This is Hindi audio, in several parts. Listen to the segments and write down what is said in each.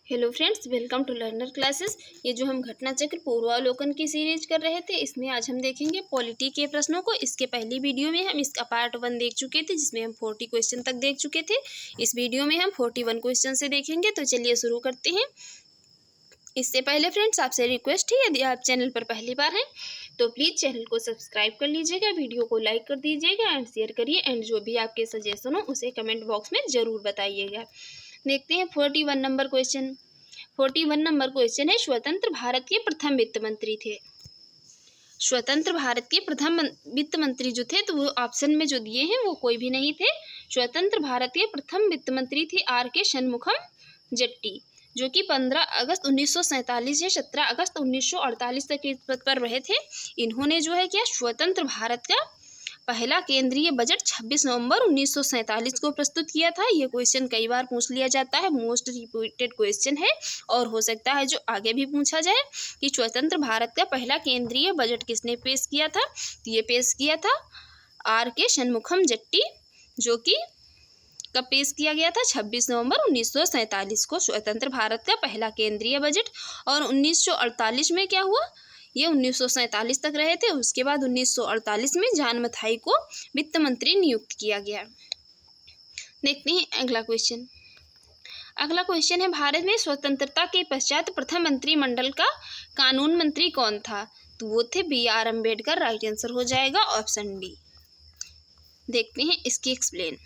Hello friends, welcome to learner classes. ये जो हम घटना चक्र पूर्वावलोकन की सीरीज कर रहे थे, इसमें आज हम देखेंगे पॉलिटी के प्रश्नों को। इसके पहली वीडियो में हम इसका पार्ट 1 देख चुके थे, जिसमें हम 40 क्वेश्चन तक देख चुके थे। इस वीडियो में हम 41 क्वेश्चन से देखेंगे। तो चलिए शुरू करते हैं। इससे पहले फ्रेंड्स, आपसे रिक्वेस्ट है, यदि आप चैनल पर पहली बार हैं तो प्लीज़ चैनल को सब्सक्राइब कर लीजिएगा, वीडियो को लाइक कर दीजिएगा एंड शेयर करिए, एंड जो भी आपके सजेशन हो उसे कमेंट बॉक्स में ज़रूर बताइएगा। देखते हैं 41 नंबर क्वेश्चन। 41 नंबर क्वेश्चन है, स्वतंत्र भारत के प्रथम वित्त मंत्री थे। स्वतंत्र भारत के प्रथम वित्त मंत्री जो थे, तो वो ऑप्शन में जो दिए हैं वो कोई भी नहीं थे। स्वतंत्र भारत के प्रथम वित्त मंत्री थे आर.के. शनमुखम जेट्टी, जो कि 15 अगस्त 1947 से 17 अगस्त 1948 तक इस पद पर रहे थे। इन्होंने जो है क्या, स्वतंत्र भारत का पहला केंद्रीय बजट 26 नवंबर 1947 को प्रस्तुत किया था। ये क्वेश्चन कई बार पूछ लिया जाता है, मोस्ट रिपीटेड क्वेश्चन है, और हो सकता है जो आगे भी पूछा जाए कि स्वतंत्र भारत का पहला केंद्रीय बजट किसने पेश किया था। तो ये पेश किया था आर.के. शनमुखम जेट्टी, जो कि कब पेश किया गया था, 26 नवंबर 1947 को स्वतंत्र भारत का पहला केंद्रीय बजट। और 1948 में क्या हुआ, ये 1947 तक रहे थे। उसके बाद 1948 में जॉन मथाई को वित्त मंत्री नियुक्त किया गया। देखते हैं अगला क्वेश्चन। अगला क्वेश्चन है, भारत में स्वतंत्रता के पश्चात प्रथम मंत्रिमंडल का कानून मंत्री कौन था। तो वो थे बी.आर. अम्बेडकर। राइट आंसर हो जाएगा ऑप्शन डी। देखते हैं इसकी एक्सप्लेन।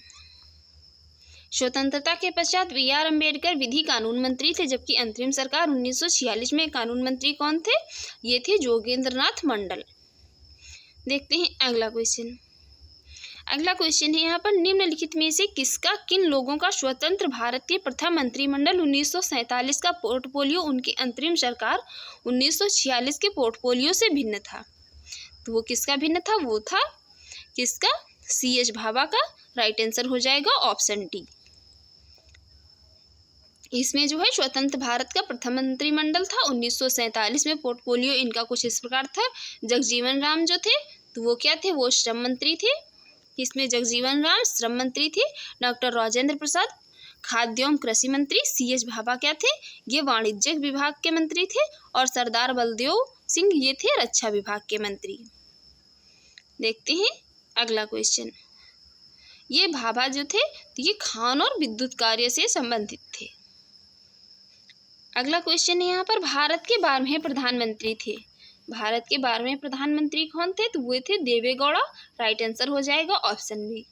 स्वतंत्रता के पश्चात बी.आर. अम्बेडकर विधि कानून मंत्री थे, जबकि अंतरिम सरकार 1946 में कानून मंत्री कौन थे, ये थे जोगेंद्रनाथ मंडल। देखते हैं अगला क्वेश्चन। अगला क्वेश्चन है यहाँ पर, निम्नलिखित में से किसका किन लोगों का स्वतंत्र भारत के प्रथम मंत्रिमंडल 1947 का पोर्टफोलियो उनकी अंतरिम सरकार 1946 के पोर्टफोलियो से भिन्न था। तो वो किसका भिन्न था, वो था किसका, C.H. भाभा का। राइट आंसर हो जाएगा ऑप्शन डी। इसमें जो है स्वतंत्र भारत का प्रथम मंत्रिमंडल था 1947 में। पोर्टफोलियो इनका कुछ इस प्रकार था। जगजीवन राम जो थे, तो वो क्या थे, वो श्रम मंत्री थे। इसमें जगजीवन राम श्रम मंत्री थे। डॉक्टर राजेंद्र प्रसाद खाद्य एवं कृषि मंत्री। C.H. भाभा क्या थे, ये वाणिज्य विभाग के मंत्री थे। और सरदार बलदेव सिंह ये थे रक्षा विभाग के मंत्री। देखते हैं अगला क्वेश्चन। ये भाभा जो थे, तो ये खान और विद्युत कार्य से संबंधित थे। अगला क्वेश्चन है यहाँ पर, भारत के 12वें प्रधानमंत्री थे। भारत के 12वें प्रधानमंत्री कौन थे, तो वो थे देवे गौड़ा। राइट आंसर हो जाएगा ऑप्शन बी।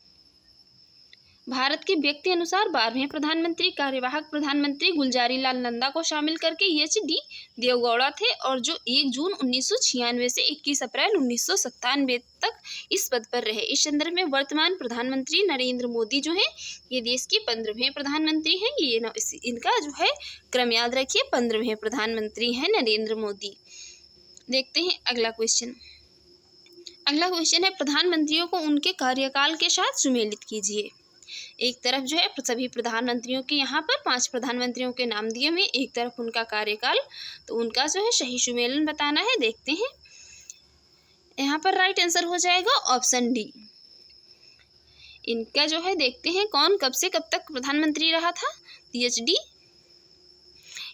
भारत के व्यक्ति अनुसार 12वें प्रधानमंत्री कार्यवाहक प्रधानमंत्री गुलजारी लाल नंदा को शामिल करके H.D. देवगौड़ा थे, और जो 1 जून 1996 से 21 अप्रैल 1997 तक इस पद पर रहे। इस संदर्भ में वर्तमान प्रधानमंत्री नरेंद्र मोदी जो हैं, ये देश के 15वें प्रधानमंत्री हैं। ये इनका जो है क्रम याद रखिए, 15वें प्रधानमंत्री हैं नरेंद्र मोदी। देखते हैं अगला क्वेश्चन। अगला क्वेश्चन है, प्रधानमंत्रियों को उनके कार्यकाल के साथ सुमेलित कीजिए। एक तरफ जो है सभी प्रधानमंत्रियों के, यहाँ पर 5 प्रधानमंत्रियों के नाम दिए हुए, एक तरफ उनका कार्यकाल, तो उनका जो है सही सुमेलन बताना है। देखते हैं यहाँ पर राइट आंसर हो जाएगा ऑप्शन डी। इनका जो है देखते हैं कौन कब से कब तक प्रधानमंत्री रहा था।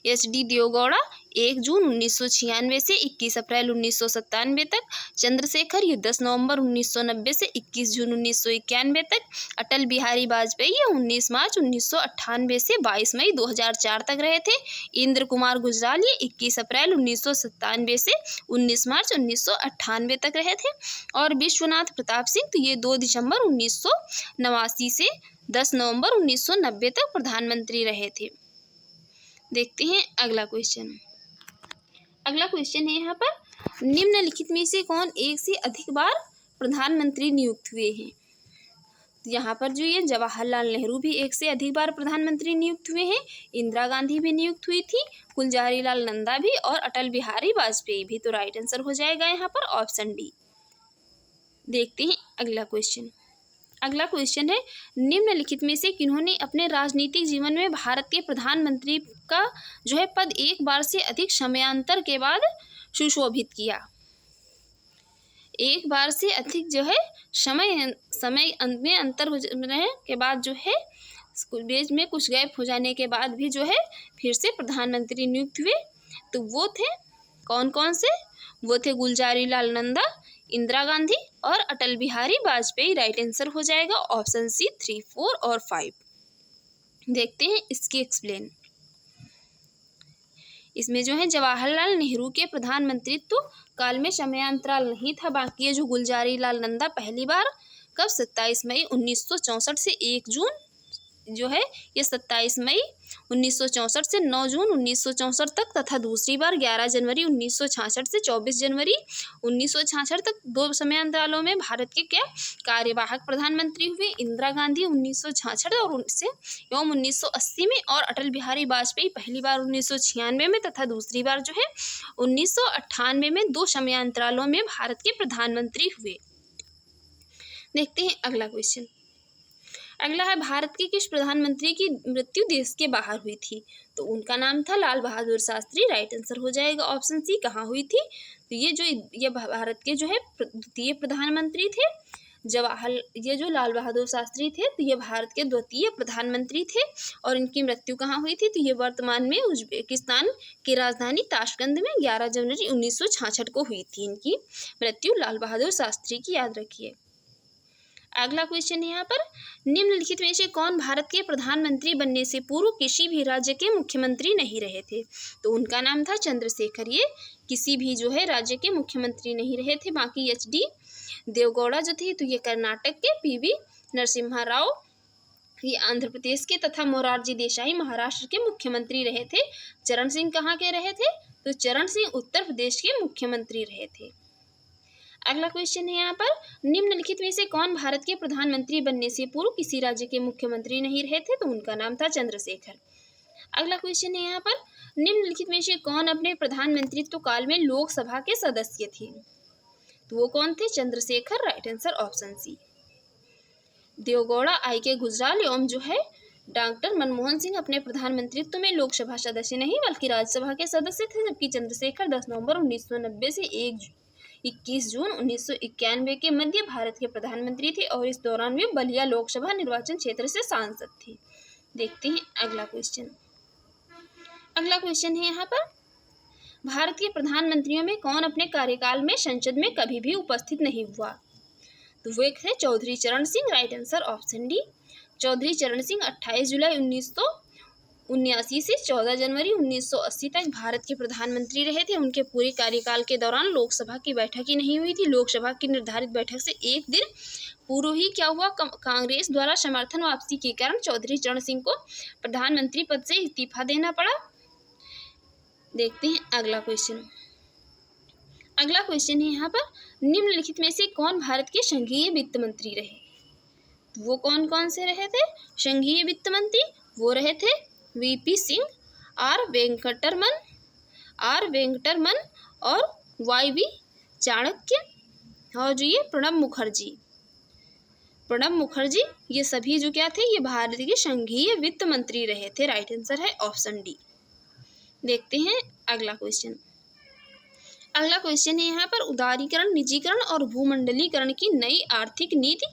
H.D. देवगौड़ा 1 जून 1996 से 21 अप्रैल 1997 तक। चंद्रशेखर ये 10 नवंबर 1990 से 21 जून 1991 तक। अटल बिहारी वाजपेयी ये 19 मार्च 1998 से 22 मई 2004 तक रहे थे। इंद्र कुमार गुजराल ये 21 अप्रैल 1997 से 19 मार्च 1998 तक रहे थे। और विश्वनाथ प्रताप सिंह, तो ये 2 दिसंबर 1989 से 10 नवंबर 1990 तक प्रधानमंत्री रहे थे। देखते हैं अगला क्वेश्चन। अगला क्वेश्चन है यहाँ पर, निम्नलिखित में से कौन एक से अधिक बार प्रधानमंत्री नियुक्त हुए हैं। यहाँ पर जो ये जवाहरलाल नेहरू भी एक से अधिक बार प्रधानमंत्री नियुक्त हुए हैं। इंदिरा गांधी भी नियुक्त हुई थी, गुलजारी लाल नंदा भी, और अटल बिहारी वाजपेयी भी। तो राइट आंसर हो जाएगा यहाँ पर ऑप्शन डी। देखते हैं अगला क्वेश्चन। अगला क्वेश्चन है, निम्नलिखित में से किन्होंने अपने राजनीतिक जीवन में भारत के प्रधानमंत्री का जो है पद एक बार से अधिक समयांतर के बाद सुशोभित किया। एक बार से अधिक जो है समय में अंतर हो जाने के बाद जो है स्कूल बीच में कुछ गैप हो जाने के बाद भी जो है फिर से प्रधानमंत्री नियुक्त हुए। तो वो थे कौन कौन से? वो थे गुलजारी लाल नंदा, इंदिरा गांधी और अटल बिहारी वाजपेयी। राइट आंसर हो जाएगा ऑप्शन सी 3, 4 और 5। देखते हैं इसकी एक्सप्लेन। इसमें जो है जवाहरलाल नेहरू के प्रधानमंत्रित्व काल में समयांतराल नहीं था। बाकी ये जो गुलजारी लाल नंदा पहली बार कब 27 मई 1964 से 1 जून जो है ये 27 मई 1964 से 9 जून 1964 तक, तथा दूसरी बार 11 जनवरी 1966 से 24 जनवरी 1966 तक। 2 समयांतरालों में भारत के क्या कार्यवाहक प्रधानमंत्री हुए? इंदिरा गांधी 1966 और उनसे एवं 1980 में, और अटल बिहारी वाजपेयी पहली बार 1996 में तथा दूसरी बार जो है 1998 में। 2 समयांतरालों में भारत के प्रधानमंत्री हुए। देखते हैं अगला क्वेश्चन। अगला है भारत के किस प्रधानमंत्री की मृत्यु देश के बाहर हुई थी? तो उनका नाम था लाल बहादुर शास्त्री। राइट आंसर हो जाएगा ऑप्शन सी। कहाँ हुई थी? तो ये भारत के जो है द्वितीय प्रधानमंत्री थे ये जो लाल बहादुर शास्त्री थे, तो ये भारत के द्वितीय प्रधानमंत्री थे। और इनकी मृत्यु कहाँ हुई थी? तो ये वर्तमान में उज्बेकिस्तान की राजधानी ताशकंद में 11 जनवरी 1966 को हुई थी इनकी मृत्यु, लाल बहादुर शास्त्री की। याद रखिए। अगला क्वेश्चन है यहाँ पर, निम्नलिखित में से कौन भारत के प्रधानमंत्री बनने से पूर्व किसी भी राज्य के मुख्यमंत्री नहीं रहे थे? तो उनका नाम था चंद्रशेखर। ये किसी भी जो है राज्य के मुख्यमंत्री नहीं रहे थे। बाकी एच.डी. देवगौड़ा जो थे तो ये कर्नाटक के, पी.वी. नरसिम्हा राव ये आंध्र प्रदेश के, तथा मोरारजी देसाई महाराष्ट्र के मुख्यमंत्री रहे थे। चरण सिंह कहाँ के रहे थे? तो चरण सिंह उत्तर प्रदेश के मुख्यमंत्री रहे थे। अगला क्वेश्चन है यहाँ पर, निम्नलिखित में से कौन भारत के प्रधानमंत्री बनने से पूर्व किसी राज्य के मुख्यमंत्री नहीं रहे थे? तो उनका नाम था चंद्रशेखर। अगला क्वेश्चन है यहाँ पर, निम्नलिखित में से कौन अपने प्रधानमंत्रित्व काल में लोकसभा के सदस्य थे? तो वो कौन थे? Chandrashekhar. Right answer option C. Deve Gowda, I.K. Gujral एवं जो है डॉक्टर मनमोहन सिंह अपने प्रधानमंत्रित्व में लोकसभा सदस्य नहीं बल्कि राज्यसभा के सदस्य थे। जबकि चंद्रशेखर 10 नवंबर 1990 से 21 जून 1991 के मध्य भारत के प्रधानमंत्री थे और इस दौरान वे बलिया लोकसभा निर्वाचन क्षेत्र से सांसद थे। देखते हैं अगला क्वेश्चन। अगला क्वेश्चन है यहाँ पर, भारत के प्रधानमंत्रियों में कौन अपने कार्यकाल में संसद में कभी भी उपस्थित नहीं हुआ? तो वो एक थे Chaudhary Charan Singh. Right answer option D. Chaudhary Charan Singh 28 जुलाई 1979 से 14 जनवरी 1980 तक भारत के प्रधानमंत्री रहे थे। उनके पूरे कार्यकाल के दौरान लोकसभा की बैठक ही नहीं हुई थी। लोकसभा की निर्धारित बैठक से एक दिन पूर्व ही क्या हुआ, कांग्रेस द्वारा समर्थन वापसी के कारण चौधरी चरण सिंह को प्रधानमंत्री पद से इस्तीफा देना पड़ा। देखते हैं अगला क्वेश्चन। अगला क्वेश्चन है यहाँ पर, निम्नलिखित में से कौन भारत के संघीय वित्त मंत्री रहे? तो वो कौन कौन से रहे थे संघीय वित्त मंत्री? वो रहे थे वीपी सिंह, आर वेंकटरमन और वाई.बी. चाणक्य और जो ये प्रणब मुखर्जी ये सभी जो क्या थे, ये भारत के संघीय वित्त मंत्री रहे थे। राइट आंसर है ऑप्शन डी। देखते हैं अगला क्वेश्चन। अगला क्वेश्चन है यहाँ पर, उदारीकरण, निजीकरण और भूमंडलीकरण की नई आर्थिक नीति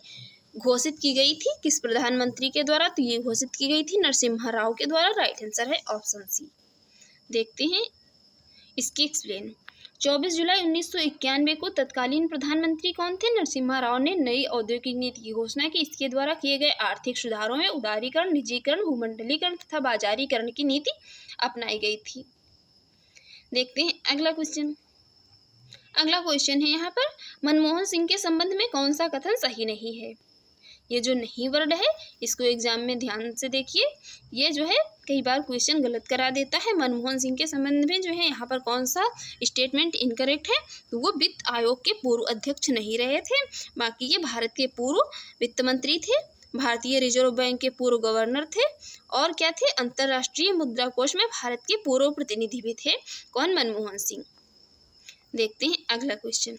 घोषित की गई थी किस प्रधानमंत्री के द्वारा? तो ये घोषित की गई थी नरसिम्हा राव के द्वारा। राइट आंसर है ऑप्शन सी। देखते हैं इसकी एक्सप्लेन। 24 जुलाई 1991 को तत्कालीन प्रधानमंत्री कौन थे? नरसिम्हा राव ने नई औद्योगिक नीति की घोषणा की। इसके द्वारा किए गए आर्थिक सुधारों में उदारीकरण, निजीकरण, भूमंडलीकरण तथा बाजारीकरण की नीति अपनाई गई थी। देखते हैं अगला क्वेश्चन। अगला क्वेश्चन है यहाँ पर, मनमोहन सिंह के संबंध में कौन सा कथन सही नहीं है? ये जो नहीं वर्ड है इसको एग्जाम में ध्यान से देखिए। ये जो है कई बार क्वेश्चन गलत करा देता है। मनमोहन सिंह के संबंध में जो है यहाँ पर कौन सा स्टेटमेंट इनकरेक्ट है? तो वो वित्त आयोग के पूर्व अध्यक्ष नहीं रहे थे। बाकी ये भारत के पूर्व वित्त मंत्री थे, भारतीय रिजर्व बैंक के पूर्व गवर्नर थे और क्या थे, अंतर्राष्ट्रीय मुद्रा कोष में भारत के पूर्व प्रतिनिधि भी थे। कौन? मनमोहन सिंह। देखते हैं अगला क्वेश्चन।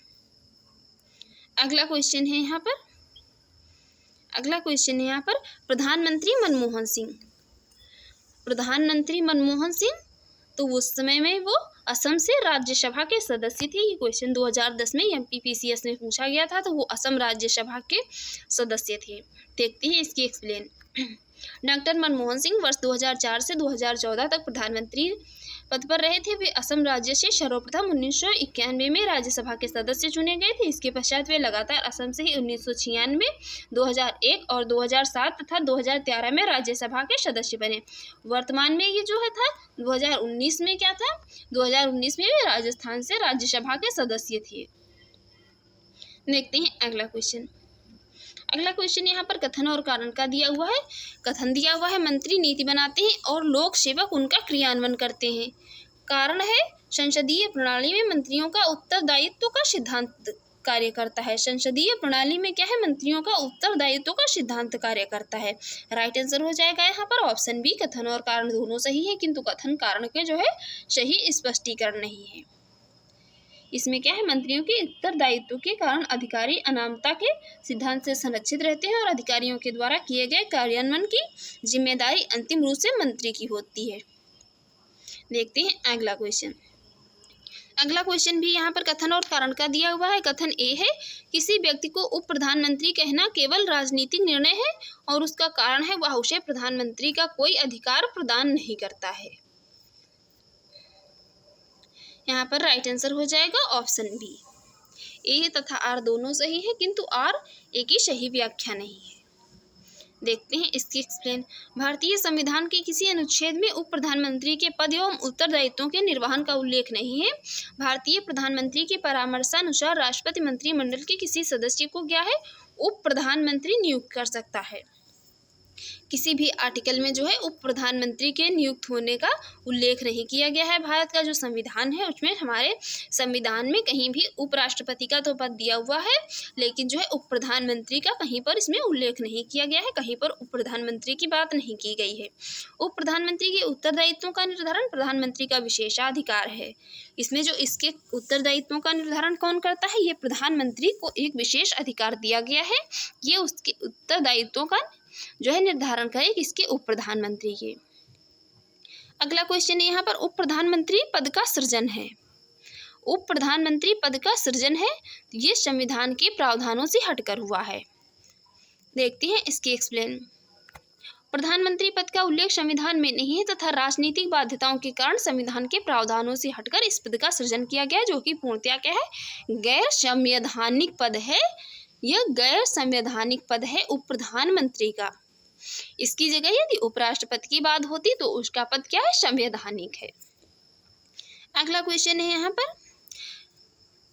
अगला क्वेश्चन है यहाँ पर, प्रधानमंत्री मनमोहन सिंह तो उस समय में वो असम से राज्यसभा के सदस्य थे। ये क्वेश्चन 2010 में MPPCS में पूछा गया था। तो वो असम राज्यसभा के सदस्य थे। देखते हैं इसकी एक्सप्लेन। डॉक्टर मनमोहन सिंह वर्ष 2004 से 2014 तक प्रधानमंत्री पद पर रहे थे। वे असम राज्य से सर्वप्रथम 1991 में राज्यसभा के सदस्य चुने गए थे। इसके पश्चात वे लगातार असम से ही 1996, 2001 और 2007 तथा 2013 में राज्यसभा के सदस्य बने। वर्तमान में ये जो है था 2019 में क्या था, 2019 में वे राजस्थान से राज्यसभा के सदस्य थे। देखते हैं अगला क्वेश्चन। अगला क्वेश्चन यहाँ पर कथन और कारण का दिया हुआ है। कथन दिया हुआ है, मंत्री नीति बनाते हैं और लोक सेवक उनका क्रियान्वयन करते हैं। कारण है, संसदीय प्रणाली में मंत्रियों का उत्तरदायित्व का सिद्धांत कार्य करता है। संसदीय प्रणाली में क्या है, मंत्रियों का उत्तरदायित्व का सिद्धांत कार्य करता है। राइट आंसर हो जाएगा यहाँ पर ऑप्शन बी। कथन और कारण दोनों सही है, किंतु कथन कारण के जो है सही स्पष्टीकरण नहीं है। इसमें क्या है, मंत्रियों के उत्तरदायित्व के कारण अधिकारी अनामता के सिद्धांत से संरक्षित रहते हैं और अधिकारियों के द्वारा किए गए कार्यान्वयन की जिम्मेदारी अंतिम रूप से मंत्री की होती है। देखते हैं अगला क्वेश्चन। अगला क्वेश्चन भी यहाँ पर कथन और कारण का दिया हुआ है। कथन ए है, किसी व्यक्ति को उप प्रधानमंत्री कहना केवल राजनीतिक निर्णय है और उसका कारण है वह उसे प्रधानमंत्री का कोई अधिकार प्रदान नहीं करता है। यहाँ पर राइट आंसर हो जाएगा ऑप्शन बी। ए तथा आर दोनों सही है, किंतु आर ए की सही व्याख्या नहीं है। देखते हैं इसकी एक्सप्लेन। भारतीय संविधान के किसी अनुच्छेद में उप प्रधानमंत्री के पद एवं उत्तरदायित्वों के निर्वहन का उल्लेख नहीं है। भारतीय प्रधानमंत्री के परामर्शानुसार राष्ट्रपति मंत्रिमंडल के किसी सदस्य को क्या है, उप प्रधानमंत्री नियुक्त कर सकता है। किसी भी आर्टिकल में जो है उप प्रधानमंत्री के नियुक्त होने का उल्लेख नहीं किया गया है। भारत का जो संविधान है उसमें, हमारे संविधान में कहीं भी उपराष्ट्रपति का तो पद दिया हुआ है, लेकिन जो है उप प्रधानमंत्री का कहीं पर इसमें उल्लेख नहीं किया गया है। कहीं पर उप प्रधानमंत्री की बात नहीं की गई है। उप प्रधानमंत्री के उत्तरदायित्वों का निर्धारण प्रधानमंत्री का विशेषाधिकार है। इसमें जो इसके उत्तरदायित्वों का निर्धारण कौन करता है, ये प्रधानमंत्री को एक विशेष अधिकार दिया गया है। ये उसके उत्तरदायित्वों का जो है निर्धारण करे किसके, उप प्रधानमंत्री के। अगला क्वेश्चन यहाँ पर उप प्रधानमंत्री पद का सृजन है। उप प्रधानमंत्री पद का सृजन है, ये संविधान के प्रावधानों से हटकर हुआ है। देखते हैं इसकी एक्सप्लेन। प्रधानमंत्री पद का उल्लेख संविधान में नहीं है तथा राजनीतिक बाध्यताओं के कारण संविधान के प्रावधानों से हटकर इस पद का सृजन किया गया, जो कि पूर्णतया क्या है, गैर संवैधानिक पद है। यह गैर संवैधानिक पद है उप प्रधानमंत्री का। इसकी जगह यदि उपराष्ट्रपति की बात होती तो उसका पद क्या है, संवैधानिक है। अगला क्वेश्चन है, यहाँ पर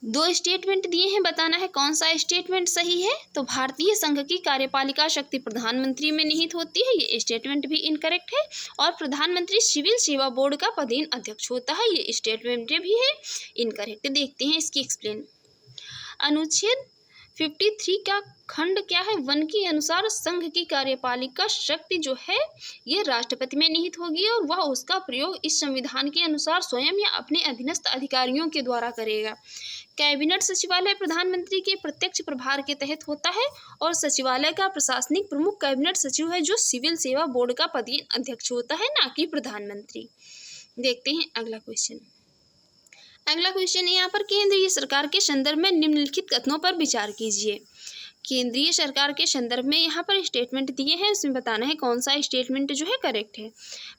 दो स्टेटमेंट दिए हैं, बताना है कौन सा स्टेटमेंट सही है। तो भारतीय संघ की कार्यपालिका शक्ति प्रधानमंत्री में निहित होती है, ये स्टेटमेंट भी इनकरेक्ट है। और प्रधानमंत्री सिविल सेवा बोर्ड का पदेन अध्यक्ष होता है, ये स्टेटमेंट भी है इनकरेक्ट। देखते हैं इसकी एक्सप्लेन। अनुच्छेद 53 का खंड क्या है, 1 के अनुसार संघ की कार्यपालिका शक्ति जो है ये राष्ट्रपति में निहित होगी और वह उसका प्रयोग इस संविधान के अनुसार स्वयं या अपने अधीनस्थ अधिकारियों के द्वारा करेगा। कैबिनेट सचिवालय प्रधानमंत्री के प्रत्यक्ष प्रभार के तहत होता है और सचिवालय का प्रशासनिक प्रमुख कैबिनेट सचिव है, जो सिविल सेवा बोर्ड का पदेन अध्यक्ष होता है, ना कि प्रधानमंत्री। देखते हैं अगला क्वेश्चन। अगला क्वेश्चन है यहाँ पर केंद्रीय सरकार के संदर्भ में निम्नलिखित कथनों पर विचार कीजिए। केंद्रीय सरकार के संदर्भ में यहाँ पर स्टेटमेंट दिए हैं, उसमें बताना है कौन सा स्टेटमेंट जो है करेक्ट है।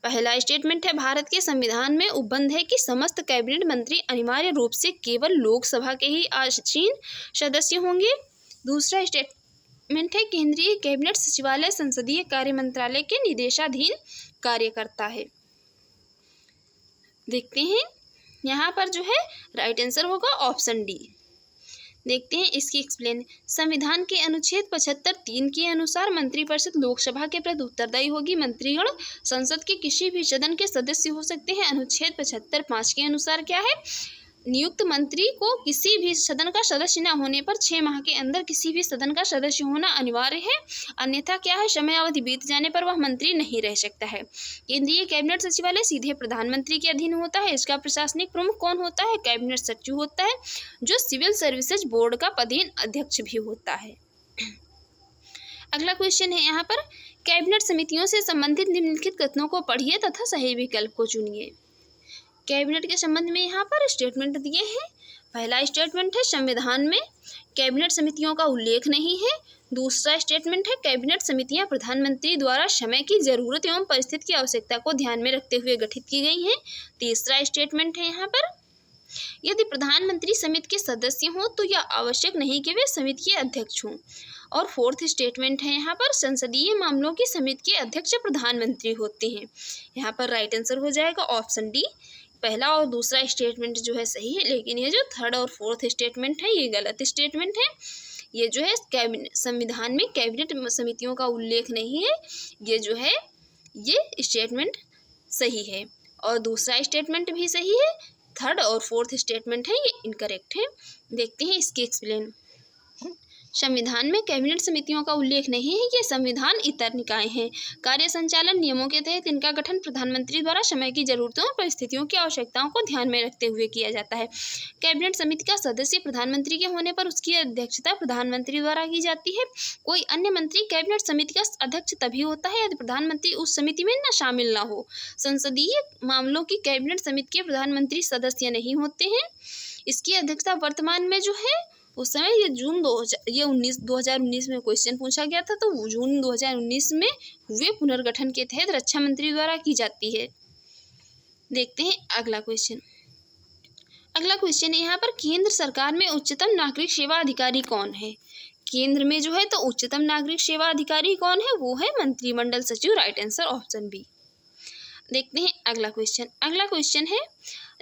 पहला स्टेटमेंट है, भारत के संविधान में उपबंध है कि समस्त कैबिनेट मंत्री अनिवार्य रूप से केवल लोकसभा के ही आसीन सदस्य होंगे। दूसरा स्टेटमेंट है, केंद्रीय कैबिनेट सचिवालय संसदीय कार्य मंत्रालय के निदेशाधीन कार्य करता है। देखते हैं यहाँ पर जो है राइट आंसर होगा ऑप्शन डी। देखते हैं इसकी एक्सप्लेन। संविधान के अनुच्छेद 75(3) के अनुसार मंत्रिपरिषद लोकसभा के प्रति उत्तरदायी होगी। मंत्रीगण संसद के किसी भी सदन के सदस्य हो सकते हैं। अनुच्छेद 75(5) के अनुसार क्या है, नियुक्त मंत्री को किसी भी सदन का सदस्य न होने पर 6 माह के अंदर किसी भी सदन का सदस्य होना अनिवार्य है, अन्यथा क्या है, समयावधि बीत जाने पर वह मंत्री नहीं रह सकता है। केंद्रीय कैबिनेट सचिवालय सीधे प्रधानमंत्री के अधीन होता है। इसका प्रशासनिक प्रमुख कौन होता है, कैबिनेट सचिव होता है, जो सिविल सर्विसेज बोर्ड का पदेन अध्यक्ष भी होता है। अगला क्वेश्चन है यहाँ पर, कैबिनेट समितियों से संबंधित निम्नलिखित कथनों को पढ़िए तथा सही विकल्प को चुनिए। कैबिनेट के संबंध में यहाँ पर स्टेटमेंट दिए हैं। पहला स्टेटमेंट है, संविधान में कैबिनेट समितियों का उल्लेख नहीं है। दूसरा स्टेटमेंट है कैबिनेट समितियां प्रधानमंत्री द्वारा समय की जरूरत एवं परिस्थिति की आवश्यकता को ध्यान में रखते हुए गठित की गई हैं। तीसरा स्टेटमेंट है यहाँ पर यदि प्रधानमंत्री समिति के सदस्य हों तो यह आवश्यक नहीं कि वे समिति के अध्यक्ष हों। और फोर्थ स्टेटमेंट है यहाँ पर संसदीय मामलों की समिति के अध्यक्ष प्रधानमंत्री होते हैं। यहाँ पर राइट आंसर हो जाएगा ऑप्शन डी। पहला और दूसरा स्टेटमेंट जो है सही है, लेकिन ये जो थर्ड और फोर्थ स्टेटमेंट है ये गलत स्टेटमेंट है। ये जो है कैबिनेट संविधान में कैबिनेट समितियों का उल्लेख नहीं है। ये जो है ये स्टेटमेंट सही है और दूसरा स्टेटमेंट भी सही है। थर्ड और फोर्थ स्टेटमेंट है ये इनकरेक्ट है। देखते हैं इसकी एक्सप्लेन। संविधान में कैबिनेट समितियों का उल्लेख नहीं है। ये संविधान इतर निकाय हैं। कार्य संचालन नियमों के तहत इनका गठन प्रधानमंत्री द्वारा समय की जरूरतों और परिस्थितियों की आवश्यकताओं को ध्यान में रखते हुए किया जाता है। कैबिनेट समिति का सदस्य प्रधानमंत्री के होने पर उसकी अध्यक्षता प्रधानमंत्री द्वारा की जाती है। कोई अन्य मंत्री कैबिनेट समिति का अध्यक्ष तभी होता है यदि प्रधानमंत्री उस समिति में शामिल न हो। संसदीय मामलों की कैबिनेट समिति के प्रधानमंत्री सदस्य नहीं होते हैं। इसकी अध्यक्षता वर्तमान में जो है उस समय ये 2019 में क्वेश्चन पूछा गया था, तो जून 2019 में हुए पुनर्गठन के तहत रक्षा मंत्री द्वारा की जाती है। देखते हैं अगला क्वेश्चन। अगला क्वेश्चन है यहाँ पर केंद्र सरकार में उच्चतम नागरिक सेवा अधिकारी कौन है। केंद्र में जो है तो उच्चतम नागरिक सेवा अधिकारी कौन है, वो है मंत्रिमंडल सचिव। Right answer option B. देखते हैं अगला क्वेश्चन। अगला क्वेश्चन है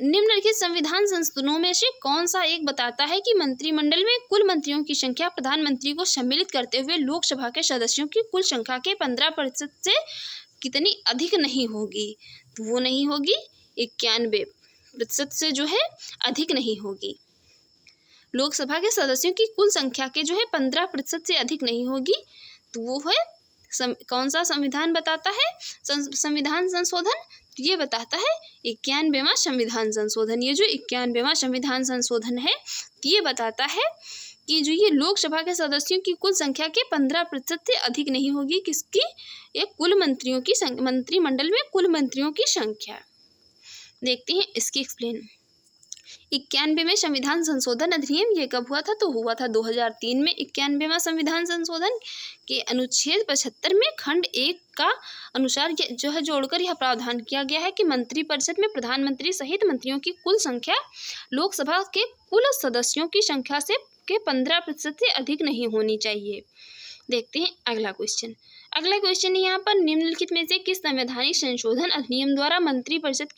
निम्नलिखित संविधान संशोधनों में से कौन सा एक बताता है कि मंत्रिमंडल में कुल मंत्रियों की संख्या प्रधानमंत्री को सम्मिलित करते हुए लोकसभा के सदस्यों की कुल संख्या के 15% से कितनी अधिक नहीं होगी। तो वो नहीं होगी 91% से जो है अधिक नहीं होगी। लोकसभा के सदस्यों की कुल संख्या के जो है 15% से अधिक नहीं होगी। तो वो है कौन सा संविधान बताता है संविधान संशोधन। ये बताता है 91वां संविधान संशोधन। ये जो 91वां संविधान संशोधन है ये बताता है कि जो ये लोकसभा के सदस्यों की कुल संख्या के 15% से अधिक नहीं होगी। किसकी? ये कुल मंत्रियों की मंत्रिमंडल में कुल मंत्रियों की संख्या। देखते हैं इसकी एक्सप्लेन। 91वें संविधान संशोधन अधिनियम ये कब हुआ था? तो हुआ था 2003 में 91वां संविधान संशोधन के अनुच्छेद 75 में खंड 1 का अनुसार जो है जोड़कर यह प्रावधान किया गया है कि मंत्रिपरिषद में प्रधानमंत्री सहित मंत्रियों की कुल संख्या लोकसभा के कुल सदस्यों की संख्या से के 15% से अधिक नहीं होनी चाहिए। देखते हैं अगला क्वेश्चन। अगला क्वेश्चन यहाँ पर निम्नलिखित में से किस संवैधानिक संशोधन अधिनियम द्वारा मंत्रिपरिषद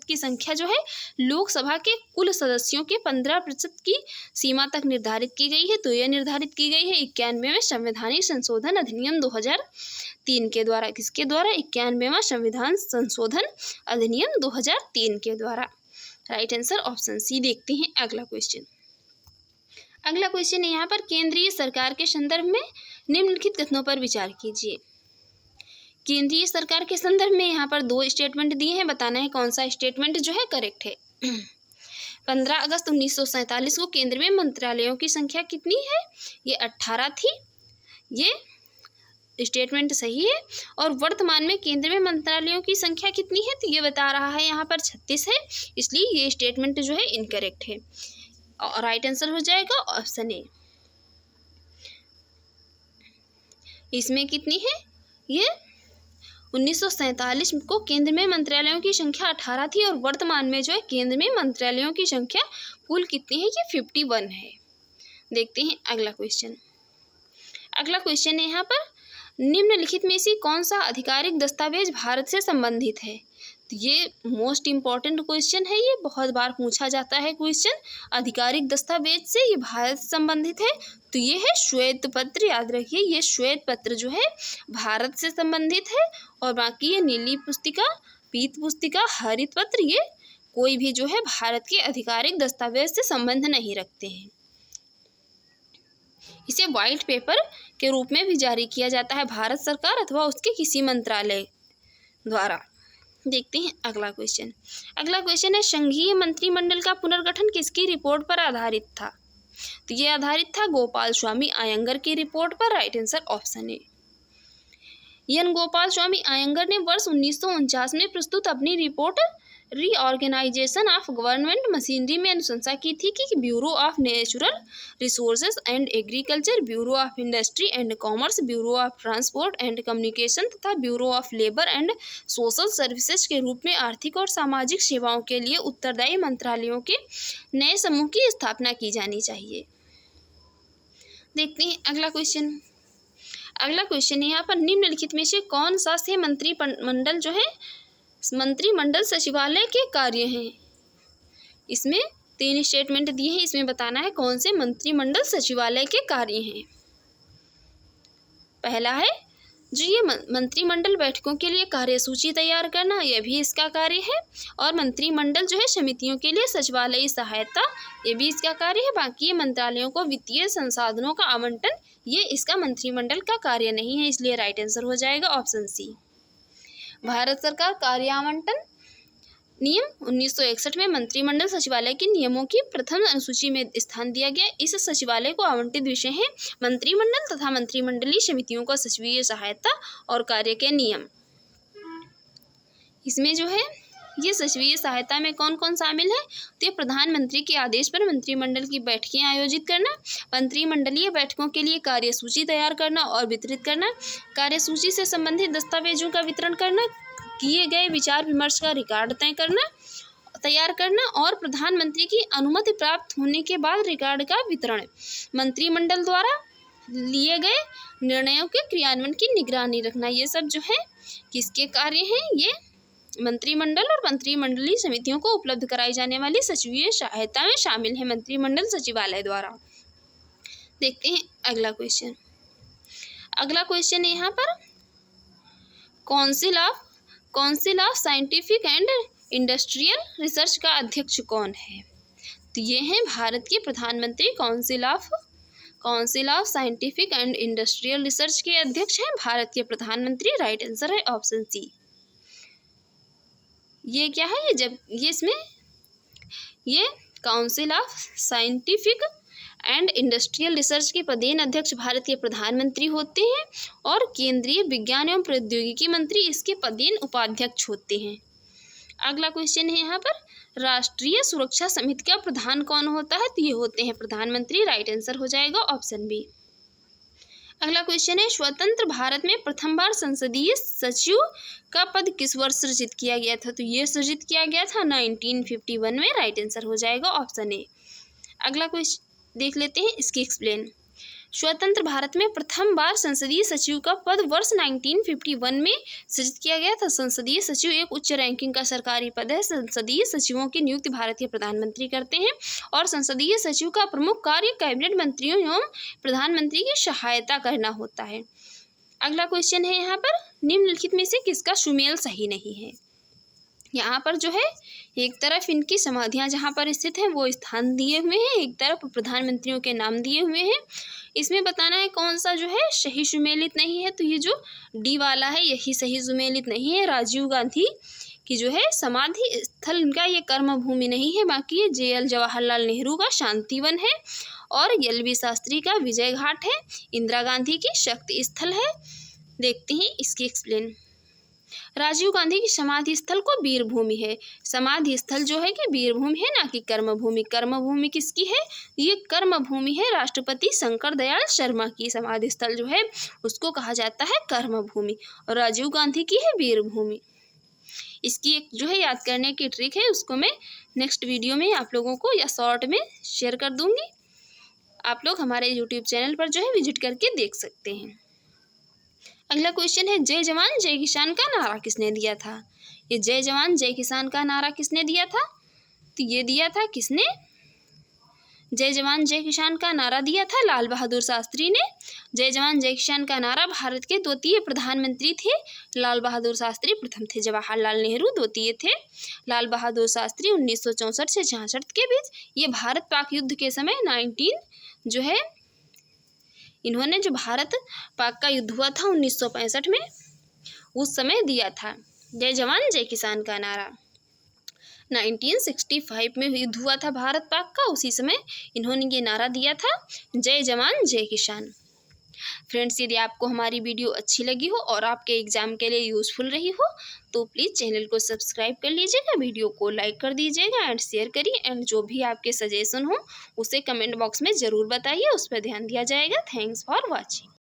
की संख्या जो है लोकसभा के कुल सदस्यों के 15% की सीमा तक निर्धारित की गई है? तो यह निर्धारित की गई है 91वें संवैधानिक संशोधन अधिनियम 2003 के द्वारा। किसके द्वारा? 91वां संविधान संशोधन अधिनियम 2003 के द्वारा। Right answer option C. देखते हैं अगला क्वेश्चन। अगला क्वेश्चन है यहाँ पर केंद्रीय सरकार के संदर्भ में निम्नलिखित कथनों पर विचार कीजिए। केंद्रीय सरकार के संदर्भ में यहाँ पर 2 स्टेटमेंट दिए हैं। बताना है कौन सा स्टेटमेंट जो है करेक्ट है। 15 अगस्त 1947 को केंद्र में मंत्रालयों की संख्या कितनी है? ये 18 थी। ये स्टेटमेंट सही है। और वर्तमान में केंद्र में मंत्रालयों की संख्या कितनी है? तो ये बता रहा है यहाँ पर 36 है, इसलिए ये स्टेटमेंट जो है इनकरेक्ट है। और राइट आंसर हो जाएगा ऑप्शन ए। इसमें कितनी है? ये 1947 को केंद्र में मंत्रालयों की संख्या 18 थी और वर्तमान में जो है केंद्र में मंत्रालयों की संख्या कुल कितनी है? ये 51 है। देखते हैं अगला क्वेश्चन। अगला क्वेश्चन है यहाँ पर निम्नलिखित में से कौन सा आधिकारिक दस्तावेज भारत से संबंधित है? तो ये मोस्ट इम्पॉर्टेंट क्वेश्चन है। ये बहुत बार पूछा जाता है क्वेश्चन। आधिकारिक दस्तावेज से ये भारत से संबंधित है तो ये है श्वेत पत्र। याद रखिए ये श्वेत पत्र जो है भारत से संबंधित है। और बाकी ये नीली पुस्तिका, पीत पुस्तिका, हरित पत्र ये कोई भी जो है भारत के आधिकारिक दस्तावेज से संबंध नहीं रखते हैं। इसे व्हाइट पेपर के रूप में भी जारी किया जाता है भारत सरकार अथवा उसके किसी मंत्रालय द्वारा। देखते हैं अगला क्वेश्चन। अगला क्वेश्चन है संघीय मंत्रिमंडल का पुनर्गठन किसकी रिपोर्ट पर आधारित था? तो ये आधारित था गोपाल स्वामी अयंगर की रिपोर्ट पर। Right answer option A. N Gopal Swami Ayyangar ने वर्ष 1949 में प्रस्तुत अपनी report reorganization of government machinery में अनुशंसा की थी कि bureau of natural resources and agriculture, bureau of industry and commerce, bureau of transport and communication तथा bureau of labour and social services के रूप में आर्थिक और सामाजिक सेवाओं के लिए उत्तरदायी मंत्रालयों के नए समूह की स्थापना की जानी चाहिए। देखते हैं अगला क्वेश्चन। अगला क्वेश्चन यहाँ पर निम्नलिखित में से कौन सा से मंत्रिमंडल जो है मंत्रिमंडल सचिवालय के कार्य हैं। इसमें 3 स्टेटमेंट दिए हैं, इसमें बताना है कौन से मंत्रिमंडल सचिवालय के कार्य हैं। पहला है जो ये मंत्रिमंडल बैठकों के लिए कार्यसूची तैयार करना, यह भी इसका कार्य है। और मंत्रिमंडल जो है समितियों के लिए सचिवालयी सहायता, ये भी इसका कार्य है। बाकी ये मंत्रालयों को वित्तीय संसाधनों का आवंटन, ये इसका मंत्रिमंडल का कार्य नहीं है, इसलिए राइट आंसर हो जाएगा ऑप्शन सी। भारत सरकार कार्य आवंटन नियम 1961 में मंत्रिमंडल सचिवालय के नियमों की प्रथम अनुसूची में स्थान दिया गया। इस सचिवालय को आवंटित विषय हैं मंत्रिमंडल तथा मंत्रिमंडलीय समितियों को सचिवीय सहायता और कार्य के नियम। इसमें जो है ये सचिवीय सहायता में कौन कौन शामिल है, तो ये प्रधानमंत्री के आदेश पर मंत्रिमंडल की बैठकें आयोजित करना, मंत्रिमंडलीय बैठकों के लिए कार्यसूची तैयार करना और वितरित करना, कार्यसूची से संबंधित दस्तावेजों का वितरण करना, किए गए विचार विमर्श का रिकॉर्ड तैयार करना और प्रधानमंत्री की अनुमति प्राप्त होने के बाद रिकॉर्ड का वितरण, मंत्रिमंडल द्वारा लिए गए निर्णयों के क्रियान्वयन की निगरानी रखना। ये सब जो है किसके कार्य हैं, ये मंत्रिमंडल और मंत्रिमंडलीय समितियों को उपलब्ध कराई जाने वाली सचिवीय सहायता में शामिल है मंत्रिमंडल सचिवालय द्वारा। देखते हैं अगला क्वेश्चन। अगला क्वेश्चन है यहाँ पर council of scientific and industrial research का अध्यक्ष कौन है, तो ये हैं भारत के प्रधानमंत्री। Council of scientific and industrial research के अध्यक्ष हैं भारत के प्रधानमंत्री। राइट आंसर है ऑप्शन सी। ये क्या है, ये council of scientific and industrial research के पदेन अध्यक्ष भारत के प्रधानमंत्री होते हैं और केंद्रीय विज्ञान एवं प्रौद्योगिकी मंत्री इसके पदेन उपाध्यक्ष होते हैं। अगला क्वेश्चन है यहाँ पर राष्ट्रीय सुरक्षा समिति का प्रधान कौन होता है, तो ये होते हैं प्रधानमंत्री। राइट आंसर हो जाएगा ऑप्शन बी। अगला क्वेश्चन है स्वतंत्र भारत में प्रथम बार संसदीय सचिव का पद किस वर्ष सृजित किया गया था, तो ये सृजित किया गया था 1951 में। राइट आंसर हो जाएगा ऑप्शन ए। अगला क्वेश्चन देख लेते हैं, इसकी एक्सप्लेन। स्वतंत्र भारत में प्रथम बार संसदीय सचिव का पद वर्ष 1951 में सृजित किया गया था। संसदीय सचिव एक उच्च रैंकिंग का सरकारी पद है। संसदीय सचिवों की नियुक्ति भारत के प्रधानमंत्री करते हैं और संसदीय सचिव का प्रमुख कार्य कैबिनेट मंत्रियों एवं प्रधानमंत्री की सहायता करना होता है। अगला क्वेश्चन है यहाँ पर निम्नलिखित में से किसका सुमेल सही नहीं है। यहाँ पर जो है एक तरफ इनकी समाधियाँ जहाँ पर स्थित हैं वो स्थान दिए हुए हैं, एक तरफ प्रधानमंत्रियों के नाम दिए हुए हैं। इसमें बताना है कौन सा जो है सही सुमेलित नहीं है, तो ये जो डी वाला है यही सही सुमेलित नहीं है। राजीव गांधी की जो है समाधि स्थल इनका ये कर्म भूमि नहीं है, बाकी ये JL जवाहरलाल नेहरू का शांतिवन है और LV शास्त्री का विजय घाट है, इंदिरा गांधी की शक्ति स्थल है। देखते हैं इसकी एक्सप्लेन। राजीव गांधी की समाधि स्थल को वीर भूमि है। समाधि स्थल जो है कि वीर भूमि है, ना कि कर्म भूमि। कर्म भूमि किसकी है, ये कर्म भूमि है राष्ट्रपति शंकर दयाल शर्मा की। समाधि स्थल जो है उसको कहा जाता है कर्म भूमि और राजीव गांधी की है वीर भूमि। इसकी एक जो है याद करने की ट्रिक है, उसको मैं नेक्स्ट वीडियो में आप लोगों को या शॉर्ट में शेयर कर दूंगी। आप लोग हमारे यूट्यूब चैनल पर जो है विजिट करके देख सकते हैं। अगला क्वेश्चन है जय जवान जय किसान का नारा किसने दिया था। ये जय जवान जय किसान का नारा किसने दिया था, तो ये दिया था किसने, जय जवान जय किसान का नारा दिया था लाल बहादुर शास्त्री ने। जय जवान जय किसान का नारा भारत के द्वितीय प्रधानमंत्री थे लाल बहादुर शास्त्री, प्रथम थे जवाहरलाल नेहरू, द्वितीय थे लाल बहादुर शास्त्री। 1964 से 66 के बीच ये भारत पाक युद्ध के समय जो है इन्होंने जो भारत पाक का युद्ध हुआ था 1965 में, उस समय दिया था जय जवान जय किसान का नारा। 1965 में युद्ध हुआ था भारत पाक का, उसी समय इन्होंने ये नारा दिया था जय जवान जय किसान। फ्रेंड्स, यदि आपको हमारी वीडियो अच्छी लगी हो और आपके एग्ज़ाम के लिए यूज़फुल रही हो तो प्लीज़ चैनल को सब्सक्राइब कर लीजिएगा, वीडियो को लाइक कर दीजिएगा एंड शेयर करिए एंड जो भी आपके सजेशन हो उसे कमेंट बॉक्स में ज़रूर बताइए, उस पर ध्यान दिया जाएगा। Thanks for watching.